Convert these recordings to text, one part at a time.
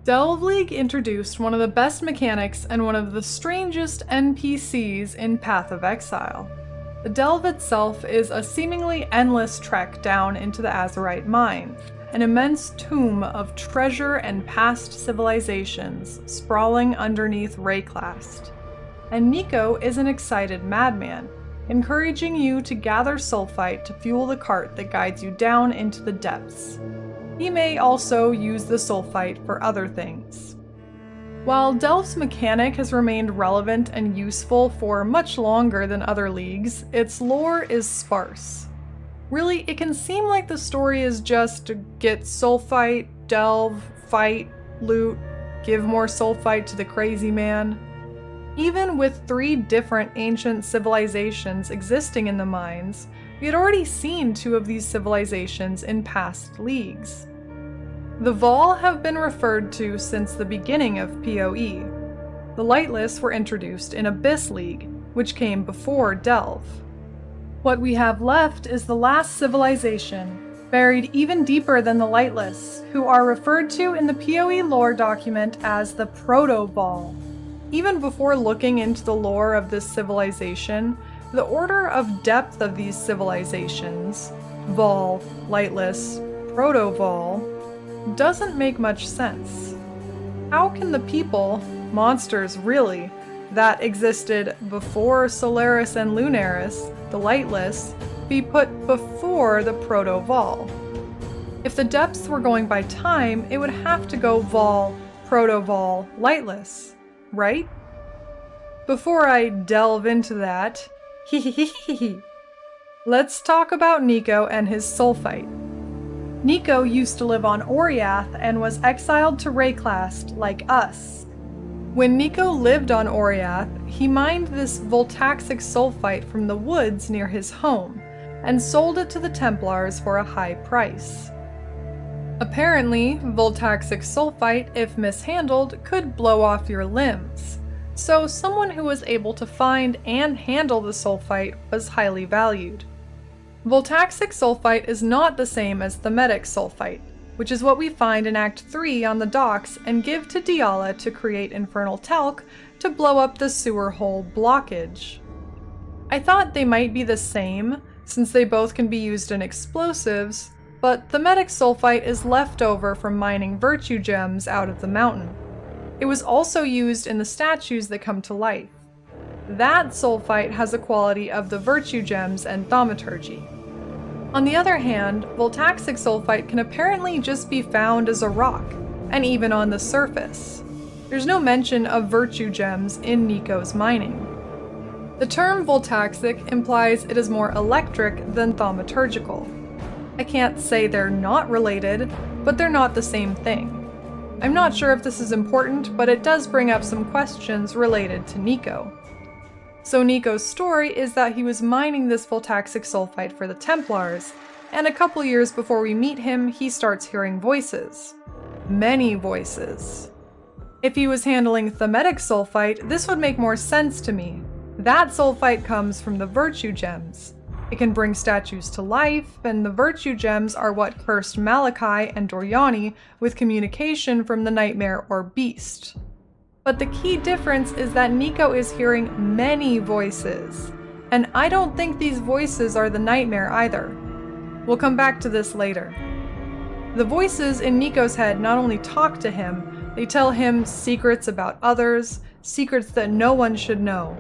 Delve League introduced one of the best mechanics and one of the strangest NPCs in Path of Exile. The delve itself is a seemingly endless trek down into the Azurite mine, an immense tomb of treasure and past civilizations sprawling underneath Rayclast. And Niko is an excited madman, encouraging you to gather sulphite to fuel the cart that guides you down into the depths. He may also use the sulphite for other things. While Delve's mechanic has remained relevant and useful for much longer than other leagues, its lore is sparse. Really, it can seem like the story is just get sulphite, delve, fight, loot, give more sulphite to the crazy man. Even with 3 different ancient civilizations existing in the mines, we had already seen 2 of these civilizations in past leagues. The Vaal have been referred to since the beginning of PoE. The Lightless were introduced in Abyss League, which came before Delve. What we have left is the last civilization, buried even deeper than the Lightless, who are referred to in the PoE lore document as the Proto-Vaal. Even before looking into the lore of this civilization, the order of depth of these civilizations, Vaal, Lightless, Proto-Vaal, doesn't make much sense. How can the people, monsters really, that existed before Solaris and Lunaris, the Lightless, be put before the Proto-Vaal? If the depths were going by time, it would have to go Vaal, Proto-Vaal, Lightless, right? Before I delve into that, let's talk about Niko and his Sulphite. Niko used to live on Oriath and was exiled to Rayclast like us. When Niko lived on Oriath, he mined this voltaxic sulphite from the woods near his home and sold it to the Templars for a high price. Apparently, voltaxic sulphite, if mishandled, could blow off your limbs, so someone who was able to find and handle the sulphite was highly valued. Voltaxic sulphite is not the same as thaumatic sulphite, which is what we find in Act 3 on the docks and give to Diala to create infernal talc to blow up the sewer hole blockage. I thought they might be the same, since they both can be used in explosives, but thaumatic sulphite is left over from mining virtue gems out of the mountain. It was also used in the statues that come to life. That sulphite has the quality of the virtue gems and thaumaturgy. On the other hand, voltaxic sulphite can apparently just be found as a rock, and even on the surface. There's no mention of virtue gems in Niko's mining. The term voltaxic implies it is more electric than thaumaturgical. I can't say they're not related, but they're not the same thing. I'm not sure if this is important, but it does bring up some questions related to Niko. So Niko's story is that he was mining this voltaxic sulphite for the Templars, and a couple years before we meet him, he starts hearing voices. Many voices. If he was handling thaumatic sulphite, this would make more sense to me. That sulphite comes from the virtue gems. It can bring statues to life, and the virtue gems are what cursed Malachi and Doryani with communication from the nightmare or beast. But the key difference is that Niko is hearing many voices, and I don't think these voices are the nightmare either. We'll come back to this later. The voices in Niko's head not only talk to him, they tell him secrets about others, secrets that no one should know.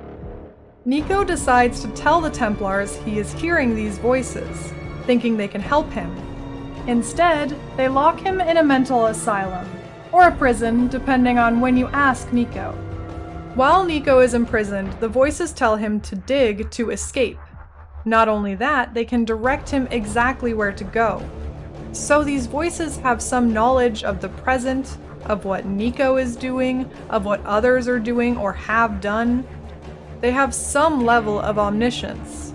Niko decides to tell the Templars he is hearing these voices, thinking they can help him. Instead, they lock him in a mental asylum, or a prison, depending on when you ask Niko. While Niko is imprisoned, the voices tell him to dig to escape. Not only that, they can direct him exactly where to go. So these voices have some knowledge of the present, of what Niko is doing, of what others are doing or have done. They have some level of omniscience.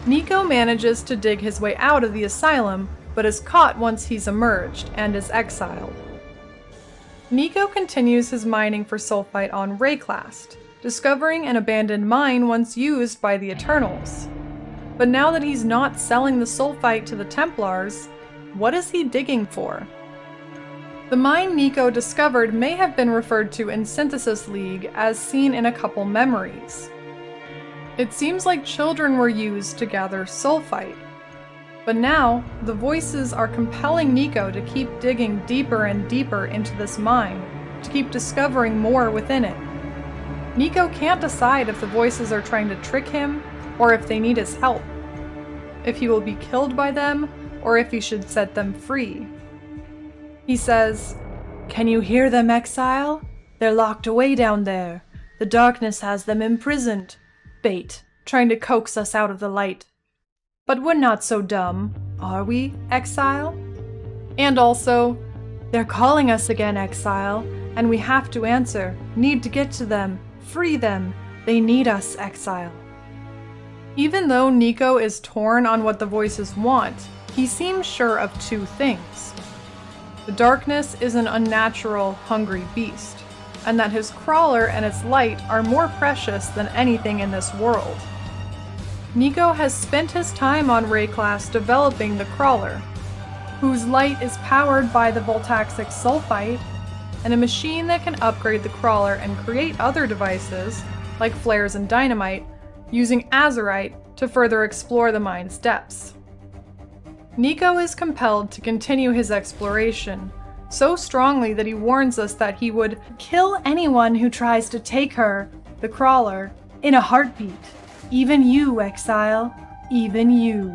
Niko manages to dig his way out of the asylum, but is caught once he's emerged and is exiled. Niko continues his mining for sulphite on Rayclast, discovering an abandoned mine once used by the Eternals. But now that he's not selling the sulphite to the Templars, what is he digging for? The mine Niko discovered may have been referred to in Synthesis League as seen in a couple memories. It seems like children were used to gather sulphite. But now, the voices are compelling Niko to keep digging deeper and deeper into this mine, to keep discovering more within it. Niko can't decide if the voices are trying to trick him, or if they need his help. If he will be killed by them, or if he should set them free. He says, "Can you hear them, exile? They're locked away down there. The darkness has them imprisoned. Bait, trying to coax us out of the light. But we're not so dumb, are we, exile?" And also, "They're calling us again, exile, and we have to answer. Need to get to them. Free them. They need us, exile." Even though Niko is torn on what the voices want, he seems sure of two things. The darkness is an unnatural, hungry beast, and that his crawler and its light are more precious than anything in this world. Niko has spent his time on Ray class developing the crawler, whose light is powered by the voltaxic sulphite, and a machine that can upgrade the crawler and create other devices, like flares and dynamite, using azurite to further explore the mine's depths. Niko is compelled to continue his exploration, so strongly that he warns us that he would kill anyone who tries to take her, the crawler, in a heartbeat. Even you, exile. Even you.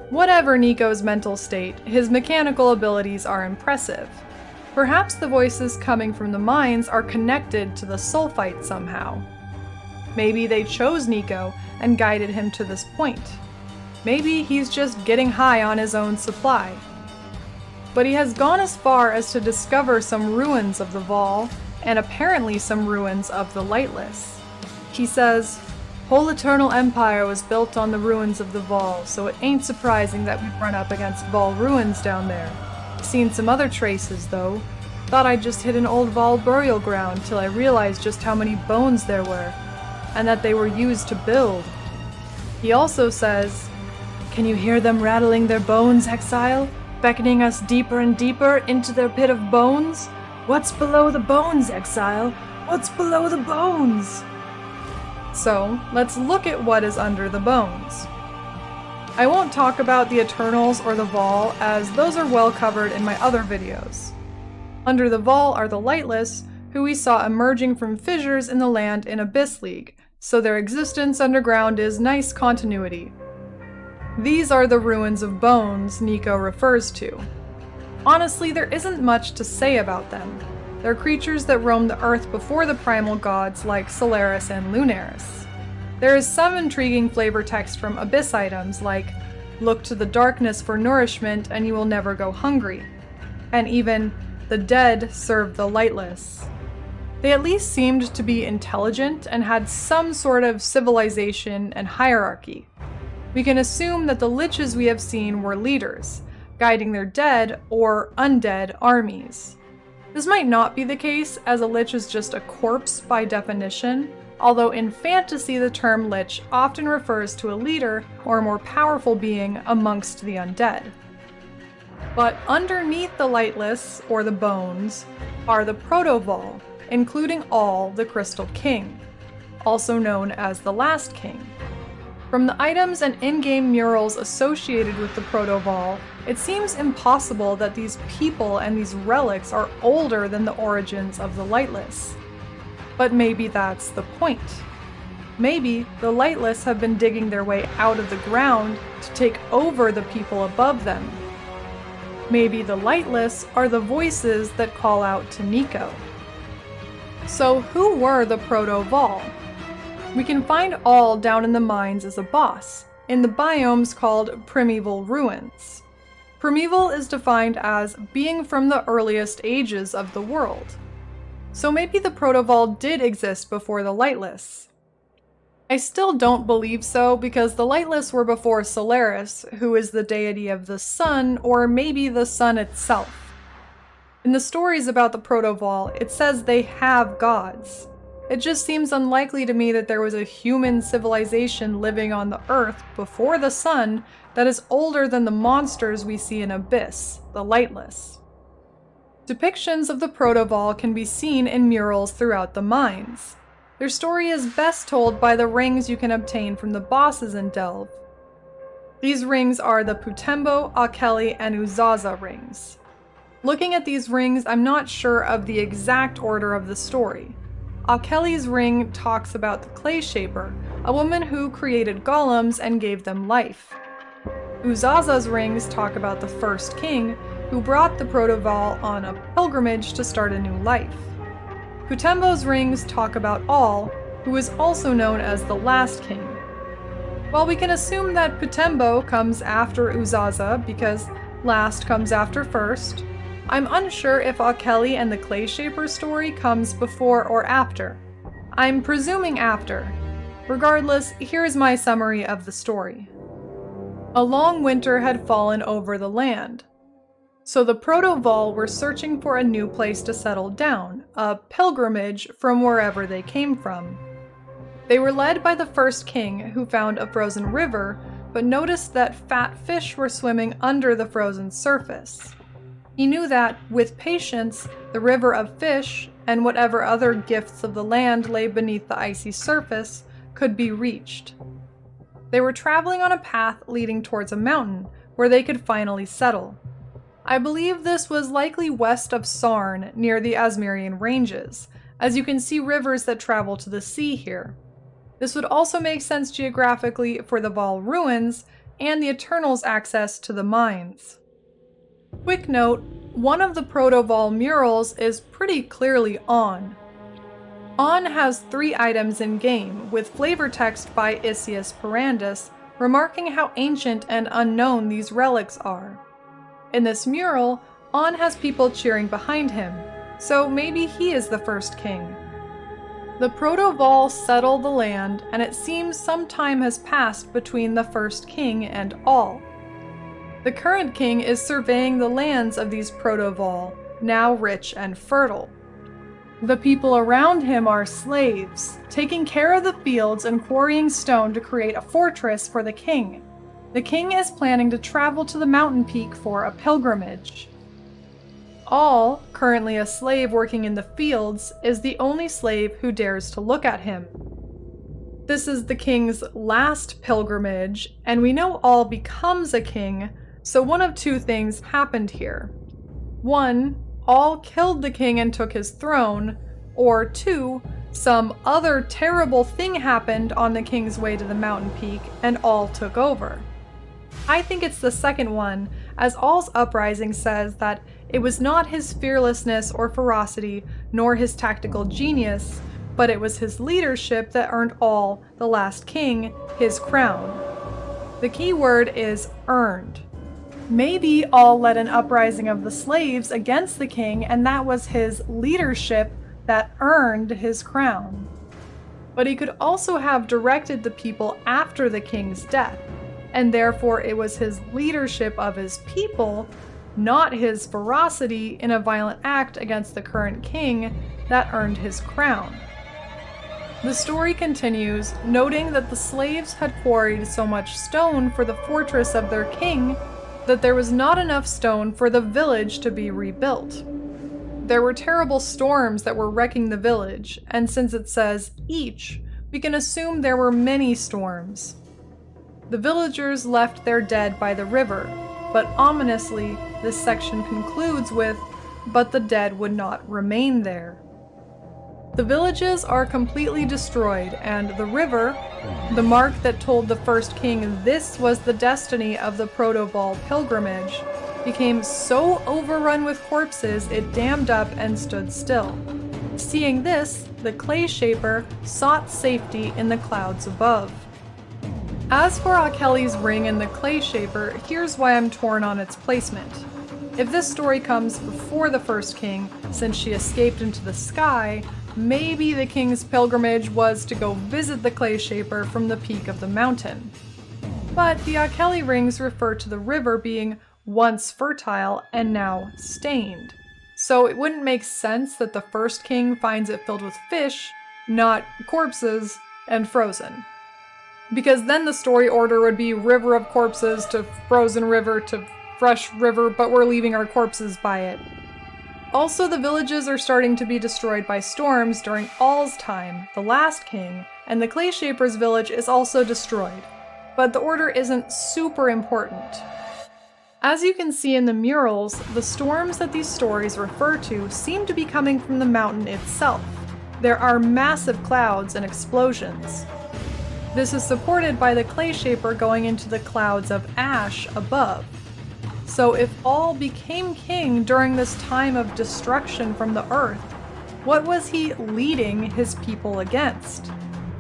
Whatever Niko's mental state, his mechanical abilities are impressive. Perhaps the voices coming from the mines are connected to the sulphite somehow. Maybe they chose Niko and guided him to this point. Maybe he's just getting high on his own supply. But he has gone as far as to discover some ruins of the Vaal, and apparently some ruins of the Lightless. He says, "Whole eternal empire was built on the ruins of the Vaal, so it ain't surprising that we've run up against Vaal ruins down there. Seen some other traces, though. Thought I'd just hit an old Vaal burial ground till I realized just how many bones there were, and that they were used to build." He also says, "Can you hear them rattling their bones, exile? Beckoning us deeper and deeper into their pit of bones? What's below the bones, exile? What's below the bones?" So, let's look at what is under the bones. I won't talk about the Eternals or the Vaal, as those are well covered in my other videos. Under the Vaal are the Lightless, who we saw emerging from fissures in the land in Abyss League, so their existence underground is nice continuity. These are the ruins of bones Niko refers to. Honestly, there isn't much to say about them. They're creatures that roamed the earth before the primal gods like Solaris and Lunaris. There is some intriguing flavor text from Abyss items like, "Look to the darkness for nourishment and you will never go hungry," and even, "The dead serve the lightless." They at least seemed to be intelligent and had some sort of civilization and hierarchy. We can assume that the liches we have seen were leaders, guiding their dead or undead armies. This might not be the case, as a lich is just a corpse by definition, although in fantasy the term lich often refers to a leader or more powerful being amongst the undead. But underneath the lightless, or the bones, are the Proto-Vaal, including all the Crystal King, also known as the Last King. From the items and in-game murals associated with the Proto-Vaal, it seems impossible that these people and these relics are older than the origins of the Lightless. But maybe that's the point. Maybe the Lightless have been digging their way out of the ground to take over the people above them. Maybe the Lightless are the voices that call out to Niko. So who were the Proto-Vaal? We can find all down in the mines as a boss, in the biomes called Primeval Ruins. Primeval is defined as being from the earliest ages of the world. So maybe the Proto-Vaal did exist before the Lightless. I still don't believe so, because the Lightless were before Solaris, who is the deity of the sun, or maybe the sun itself. In the stories about the Proto-Vaal, it says they have gods. It just seems unlikely to me that there was a human civilization living on the Earth before the sun that is older than the monsters we see in Abyss, the Lightless. Depictions of the Proto-Vaal can be seen in murals throughout the mines. Their story is best told by the rings you can obtain from the bosses in Delve. These rings are the Putembo, Akeli, and Uzaza rings. Looking at these rings, I'm not sure of the exact order of the story. Akeli's ring talks about the Clay Shaper, a woman who created golems and gave them life. Uzaza's rings talk about the first king, who brought the Proto-Vaal on a pilgrimage to start a new life. Putembo's rings talk about All, who is also known as the last king. While we can assume that Putembo comes after Uzaza because last comes after first, I'm unsure if Akeli and the Clay Shaper story comes before or after. I'm presuming after. Regardless, here's my summary of the story. A long winter had fallen over the land. So the Proto-Vaal were searching for a new place to settle down, a pilgrimage from wherever they came from. They were led by the first king, who found a frozen river, but noticed that fat fish were swimming under the frozen surface. He knew that, with patience, the river of fish, and whatever other gifts of the land lay beneath the icy surface, could be reached. They were traveling on a path leading towards a mountain, where they could finally settle. I believe this was likely west of Sarn, near the Asmerian ranges, as you can see rivers that travel to the sea here. This would also make sense geographically for the Vaal ruins and the Eternals' access to the mines. Quick note, one of the Proto-Vaal murals is pretty clearly On. On has 3 items in-game, with flavor text by Isius Perandus remarking how ancient and unknown these relics are. In this mural, On has people cheering behind him, so maybe he is the first king. The Proto-Vaal settle the land, and it seems some time has passed between the first king and All. The current king is surveying the lands of these Proto-Vaal, now rich and fertile. The people around him are slaves, taking care of the fields and quarrying stone to create a fortress for the king. The king is planning to travel to the mountain peak for a pilgrimage. All, currently a slave working in the fields, is the only slave who dares to look at him. This is the king's last pilgrimage, and we know All becomes a king, so one of 2 things happened here. 1, All killed the king and took his throne, or 2, some other terrible thing happened on the king's way to the mountain peak, and All took over. I think it's the second one, as All's uprising says that it was not his fearlessness or ferocity, nor his tactical genius, but it was his leadership that earned All, the last king, his crown. The key word is earned. Maybe All led an uprising of the slaves against the king, and that was his leadership that earned his crown. But he could also have directed the people after the king's death, and therefore it was his leadership of his people, not his ferocity in a violent act against the current king, that earned his crown. The story continues, noting that the slaves had quarried so much stone for the fortress of their king that there was not enough stone for the village to be rebuilt. There were terrible storms that were wrecking the village, and since it says each, we can assume there were many storms. The villagers left their dead by the river, but ominously, this section concludes with, "But the dead would not remain there." The villages are completely destroyed, and the river, the mark that told the first king this was the destiny of the Proto-Vaal pilgrimage, became so overrun with corpses it dammed up and stood still. Seeing this, the Clay Shaper sought safety in the clouds above. As for Akeli's ring and the Clay Shaper, here's why I'm torn on its placement. If this story comes before the first king, since she escaped into the sky, maybe the king's pilgrimage was to go visit the Clay Shaper from the peak of the mountain. But the Akeli rings refer to the river being once fertile and now stained. So it wouldn't make sense that the first king finds it filled with fish, not corpses, and frozen. Because then the story order would be river of corpses to frozen river to fresh river, but we're leaving our corpses by it. Also, the villages are starting to be destroyed by storms during All's time, the last king, and the Clay Shaper's village is also destroyed. But the order isn't super important. As you can see in the murals, the storms that these stories refer to seem to be coming from the mountain itself. There are massive clouds and explosions. This is supported by the Clay Shaper going into the clouds of ash above. So if All became king during this time of destruction from the earth, what was he leading his people against?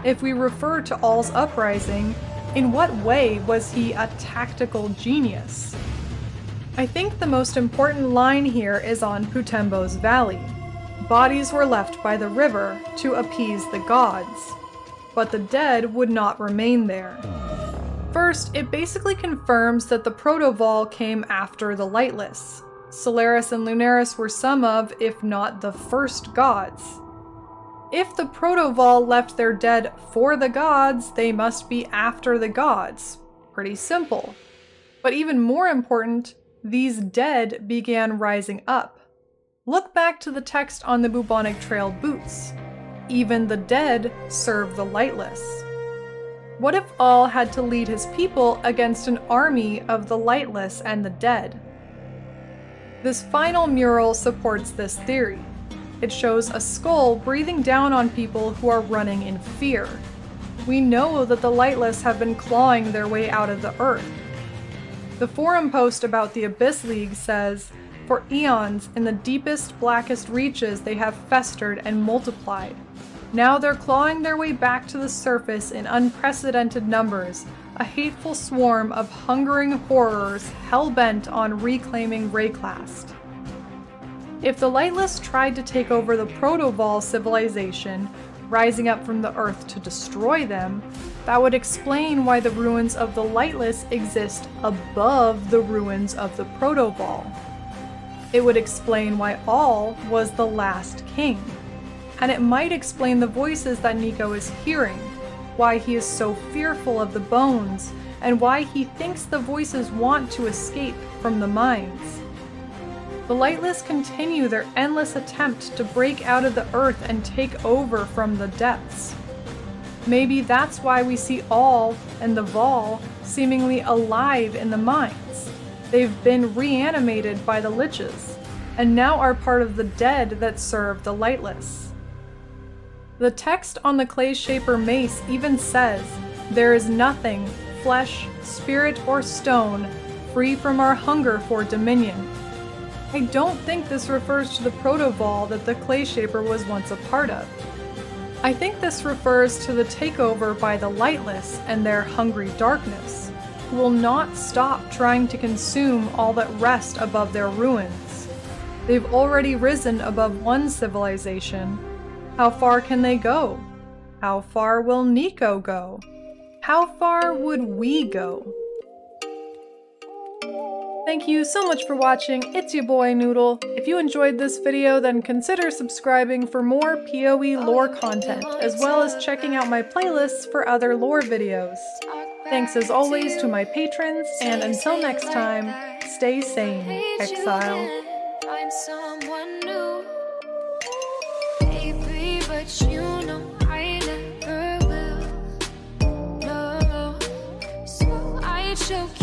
If we refer to All's uprising, in what way was he a tactical genius? I think the most important line here is on Putembo's Valley. Bodies were left by the river to appease the gods, but the dead would not remain there. First, it basically confirms that the Proto-Vaal came after the Lightless. Solaris and Lunaris were some of, if not the first gods. If the Proto-Vaal left their dead for the gods, they must be after the gods. Pretty simple. But even more important, these dead began rising up. Look back to the text on the bubonic trail boots. Even the dead serve the Lightless. What if All had to lead his people against an army of the Lightless and the dead? This final mural supports this theory. It shows a skull breathing down on people who are running in fear. We know that the Lightless have been clawing their way out of the earth. The forum post about the Abyss League says, "For eons, in the deepest, blackest reaches they have festered and multiplied. Now they're clawing their way back to the surface in unprecedented numbers, a hateful swarm of hungering horrors hell-bent on reclaiming Rayclast." If the Lightless tried to take over the Proto-Vaal civilization, rising up from the earth to destroy them, that would explain why the ruins of the Lightless exist above the ruins of the Proto-Vaal. It would explain why All was the last king. And it might explain the voices that Niko is hearing, why he is so fearful of the bones, and why he thinks the voices want to escape from the mines. The Lightless continue their endless attempt to break out of the earth and take over from the depths. Maybe that's why we see All and the Vaal seemingly alive in the mines. They've been reanimated by the liches, and now are part of the dead that serve the Lightless. The text on the Clay Shaper mace even says, "There is nothing, flesh, spirit, or stone, free from our hunger for dominion." I don't think this refers to the Proto-Vaal that the Clay Shaper was once a part of. I think this refers to the takeover by the Lightless and their hungry darkness, who will not stop trying to consume all that rest above their ruins. They've already risen above one civilization. How far can they go? How far will Niko go? How far would we go? Thank you so much for watching. It's your boy Noodle. If you enjoyed this video, then consider subscribing for more PoE lore content, as well as checking out my playlists for other lore videos. Thanks as always to my patrons, and until next time, stay sane, Exile. Find someone new, baby, but you know I never will. No, so I choke